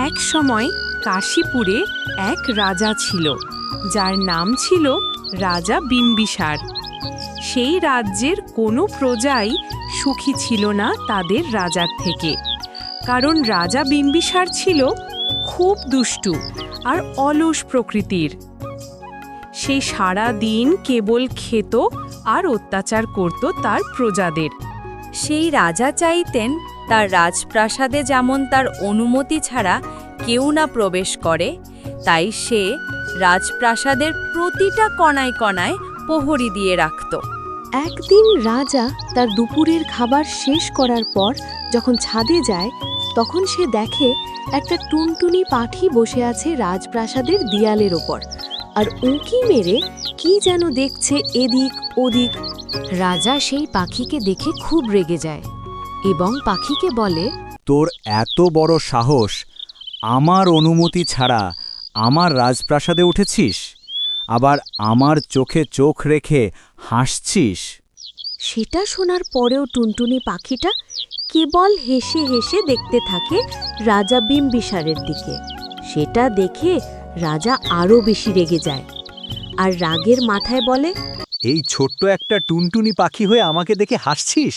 এক সময় কাশীপুরে এক রাজা ছিল, যার নাম ছিল রাজা বিম্বিসার। সেই রাজ্যের কোনো প্রজাই সুখী ছিল না তাদের রাজার থেকে, কারণ রাজা বিম্বিসার ছিল খুব দুষ্টু আর অলস প্রকৃতির। সে সারা দিন কেবল খেত আর অত্যাচার করত তার প্রজাদের। সেই রাজা চাইতেন তার রাজপ্রাসাদে যেমন তার অনুমতি ছাড়া কেউ না প্রবেশ করে, তাই সে রাজপ্রাসাদের প্রতিটা কণায় কণায় প্রহরী দিয়ে রাখত। একদিন রাজা তার দুপুরের খাবার শেষ করার পর যখন ছাদে যায়, তখন সে দেখে একটা টুনটুনি পাখি বসে আছে রাজপ্রাসাদের দেয়ালের ওপর আর উঁকি মেরে কি যেন দেখছে এদিক ওদিক। রাজা সেই পাখিকে দেখে খুব রেগে যায় এবং পাখিকে বলে, তোর এত বড় সাহস, আমার অনুমতি ছাড়া আমার রাজপ্রাসাদে উঠেছিস, আবার আমার চোখে চোখ রেখে হাসছিস। সেটা শোনার পরেও টুনটুনি পাখিটা কেবল হেসে হেসে দেখতে থাকে রাজা বিম্বিসারের দিকে। সেটা দেখে রাজা আরও বেশি রেগে যায় আর রাগের মাথায় বলে, এই ছোট্ট একটা টুনটুনি পাখি হয়ে আমাকে দেখে হাসছিস?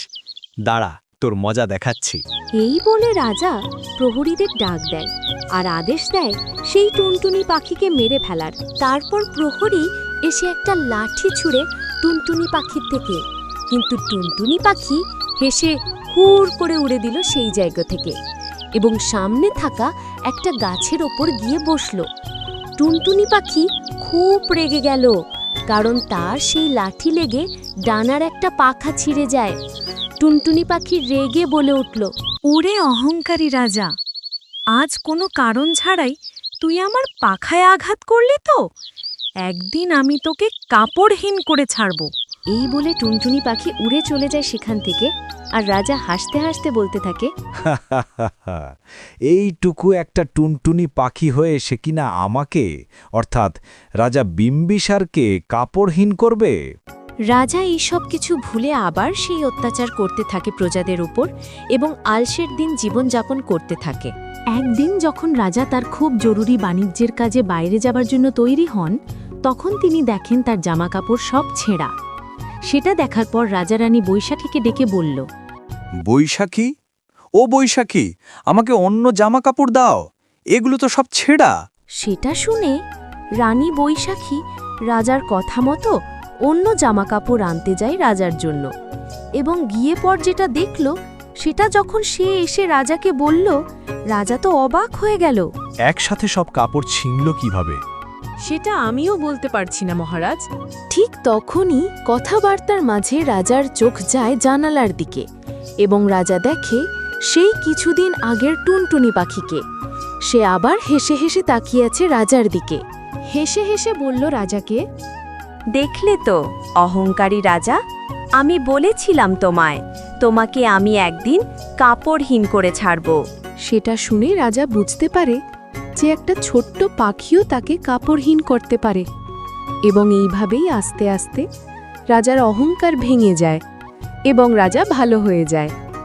দাঁড়া, তোর মজা দেখাচ্ছি। এই বলে রাজা প্রহরীদের ডাক দেয় আর আদেশ দেয় সেই টুনটুনি পাখিকে মেরে ফেলার। তারপর প্রহরী এসে একটা লাঠি ছুঁড়ে টুনটুনি পাখির থেকে, কিন্তু টুনটুনি পাখি হেসে হুড় করে উড়ে দিল সেই জায়গা থেকে এবং সামনে থাকা একটা গাছের ওপর গিয়ে বসল। টুনটুনি পাখি খুব রেগে গেল, কারণ তার সেই লাঠি লেগে ডানার একটা পাখা ছিঁড়ে যায়। টুনটুনি পাখি রেগে বলে উঠল, ওরে অহংকারী রাজা, আজ কোনো কারণ ছাড়াই তুই আমার পাখায় আঘাত করলি তো? একদিন আমি তোকে কাপড়হীন করে ছাড়ব। এই বলে টুনটুনি পাখি উড়ে চলে যায় সেখান থেকে আর রাজা হাসতে হাসতে বলতে থাকে, এইটুকু একটা টুনটুনি পাখি হয়ে সে কিনা আমাকে, অর্থাৎ রাজা বিম্বিসারকে কাপড়হীন করবে। রাজা এইসব কিছু ভুলে আবার সেই অত্যাচার করতে থাকে প্রজাদের উপর এবং আলসের দিন জীবনযাপন করতে থাকে। একদিন যখন রাজা তার খুব জরুরি বাণিজ্যের কাজে বাইরে যাবার জন্য তৈরি হন, তখন তিনি দেখেন তার জামাকাপড় সব ছেঁড়া। সেটা দেখার পর রাজারানী বৈশাখীকে ডেকে বলল, বৈশাখী, ও বৈশাখী, আমাকে অন্য জামা কাপড় দাও, এগুলো তো সব ছেঁড়া। সেটা শুনে রানী বৈশাখী রাজার কথা মতো অন্য জামাকাপড় আনতে যায় রাজার জন্য, এবং গিয়ে পর যেটা দেখল সেটা যখন সে এসে রাজাকে বলল, রাজা তো অবাক হয়ে গেল। একসাথে সব কাপড় ছিঁড়ল কিভাবে? সেটা আমিও বলতে পারছি না মহারাজ। ঠিক তখনই কথাবার্তার মাঝে রাজার চোখ যায় জানালার দিকে এবং রাজা দেখে সেই কিছুদিন আগের টুনটুনি পাখিকে। সে আবার হেসে হেসে তাকিয়ে আছে রাজার দিকে। হেসে হেসে বলল রাজাকে, দেখলে তো অহংকারী রাজা, আমি বলেছিলাম তোমাকে আমি একদিন কাপড়হীন করে ছাড়ব। সেটা শুনে রাজা বুঝতে পারে যে একটা ছোট্ট পাখিও তাকে কাপড়হীন করতে পারে, এবং এইভাবেই আস্তে আস্তে রাজার অহংকার ভেঙে যায় এবং রাজা ভালো হয়ে যায়।